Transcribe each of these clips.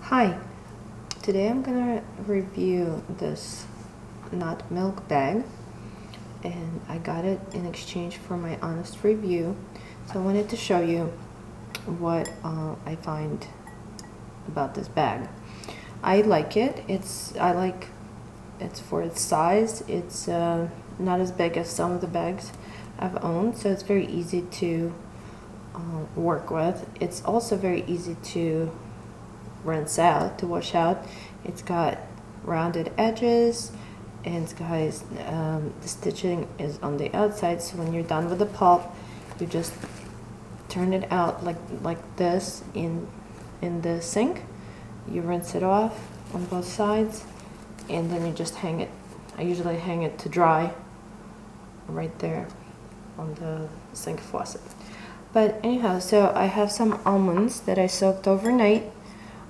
Hi, today I'm gonna review this nut milk bag, and I got it in exchange for my honest review. So I wanted to show you what I find about this bag. I like it. It's for its size. It's not as big as some of the bags I've owned, so it's very easy to work with. It's also very easy to rinse out, to wash out. It's got rounded edges, and it's got the stitching is on the outside, so when you're done with the pulp, you just turn it out like this in the sink. You rinse it off on both sides, and then you just hang it. I usually hang it to dry right there on the sink faucet. But anyhow, so I have some almonds that I soaked overnight,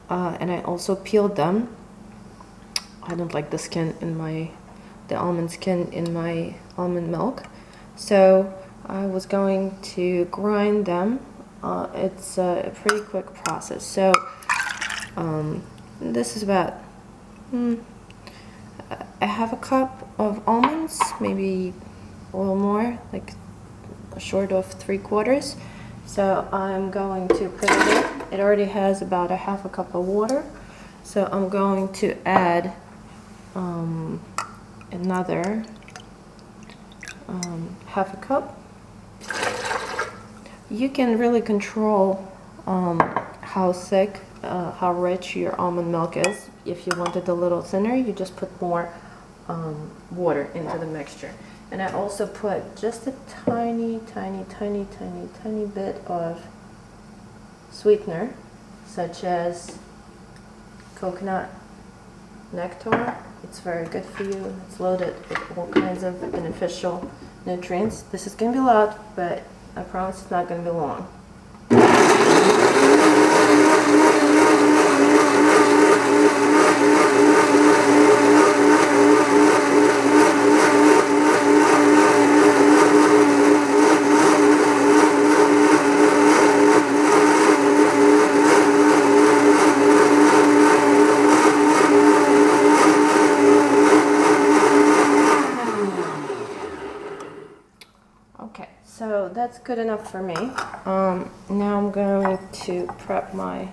and I also peeled them. I don't like the almond skin in my almond milk, so I was going to grind them. It's a pretty quick process. So this is about I have a cup of almonds, maybe a little more, like short of 3/4. So I'm going to put it in. It already has about a half a cup of water, so I'm going to add another half a cup. You can really control how thick, how rich your almond milk is. If you want it a little thinner, you just put more water into the mixture. And I also put just a tiny bit of sweetener, such as coconut nectar. It's very good for you. It's loaded with all kinds of beneficial nutrients. This is going to be loud, but I promise it's not going to be long. Okay, so that's good enough for me. Now I'm going to prep my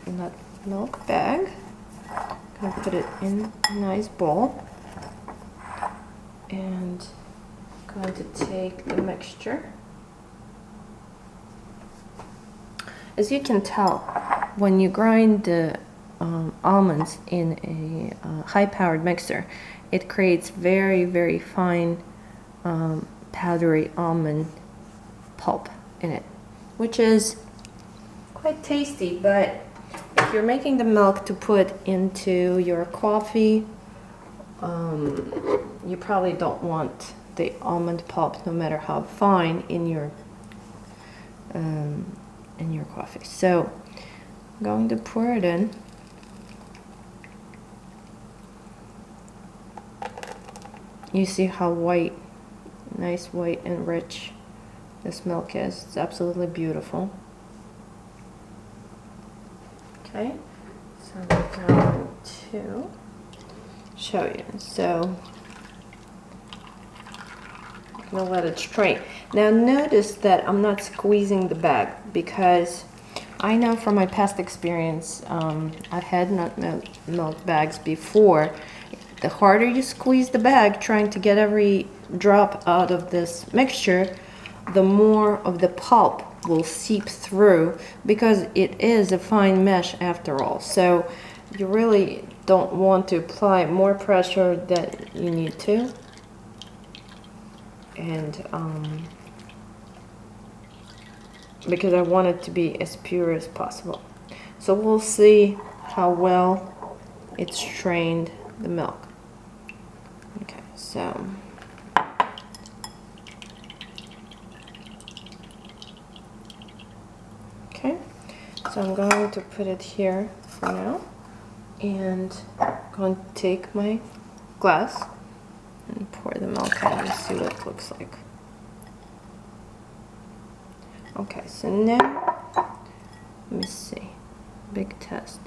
nut milk bag. I'm going to put it in a nice bowl, and I'm going to take the mixture. As you can tell, when you grind the almonds in a high-powered mixer, it creates very fine powdery almond pulp in it, which is quite tasty. But if you're making the milk to put into your coffee, you probably don't want the almond pulp, no matter how fine, in your coffee. So I'm going to pour it in. You see how white, nice white and rich this milk is. It's absolutely beautiful. Okay, so I'm going to show you. So I'm going to let it strain. Now notice that I'm not squeezing the bag, because I know from my past experience, I've had nut milk bags before. The harder you squeeze the bag, trying to get every drop out of this mixture, the more of the pulp will seep through, because it is a fine mesh after all. So you really don't want to apply more pressure than you need to. And because I want it to be as pure as possible. So we'll see how well it strained the milk. Okay, so so I'm going to put it here for now, and I'm going to take my glass and pour the milk in and see what it looks like. Okay, so now let me see. big test.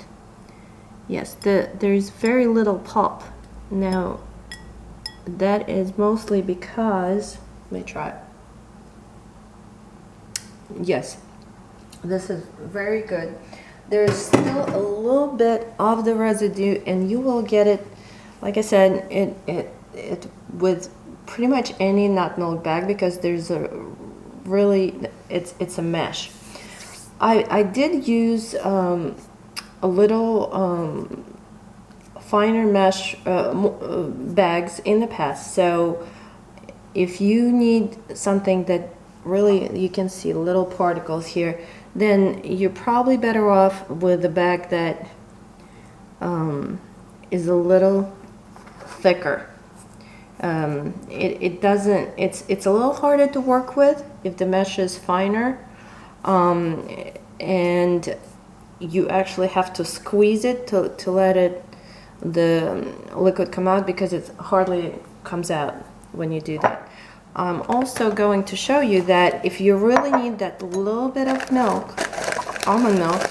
Yes, there's very little pulp. Now, that is mostly because, let me try it. Yes, this is very good. There's still a little bit of the residue, and you will get it, like I said, it with pretty much any nut milk bag, because there's a really, it's a mesh. I did use a little finer mesh bags in the past, so if you need something that really you can see little particles here, then you're probably better off with a bag that is a little thicker. It doesn't, it's a little harder to work with if the mesh is finer, and you actually have to squeeze it to let the liquid come out, because it hardly comes out when you do that. I'm also going to show you that if you really need that little bit of milk, almond milk,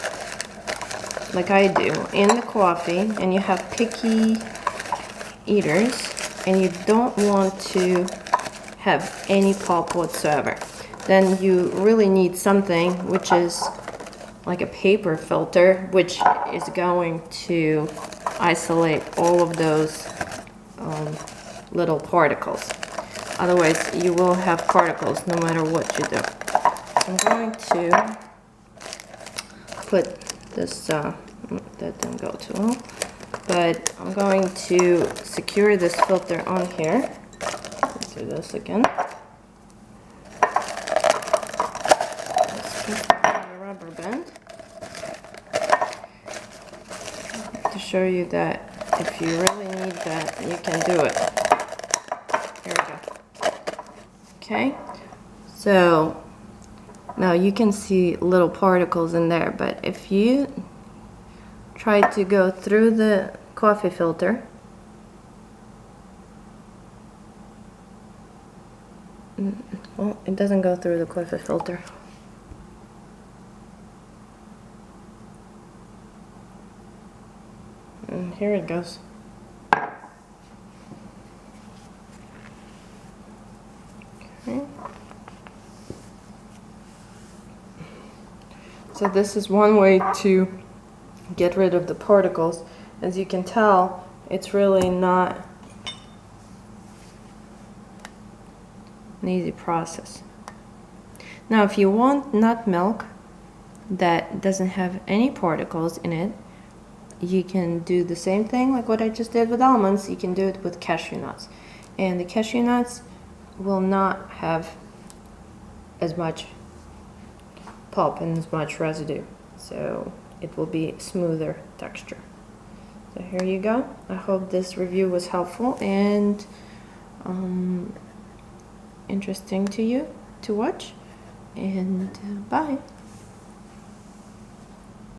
like I do, in the coffee, and you have picky eaters, and you don't want to have any pulp whatsoever, then you really need something which is like a paper filter, which is going to isolate all of those little particles. Otherwise, you will have particles no matter what you do. I'm going to put this, that didn't go too well, but I'm going to secure this filter on here. Let's do this again. Let's put a rubber band to show you that if you really need that, you can do it. Here we go. Okay, so now you can see little particles in there, but if you try to go through the coffee filter, well, it doesn't go through the coffee filter. And here it goes. Okay. So this is one way to get rid of the particles. As you can tell, it's really not an easy process. Now, if you want nut milk that doesn't have any particles in it, you can do the same thing like what I just did with almonds. You can do it with cashew nuts, and the cashew nuts will not have as much pulp and as much residue, so it will be smoother texture. So here you go. I hope this review was helpful and interesting to you to watch, and bye.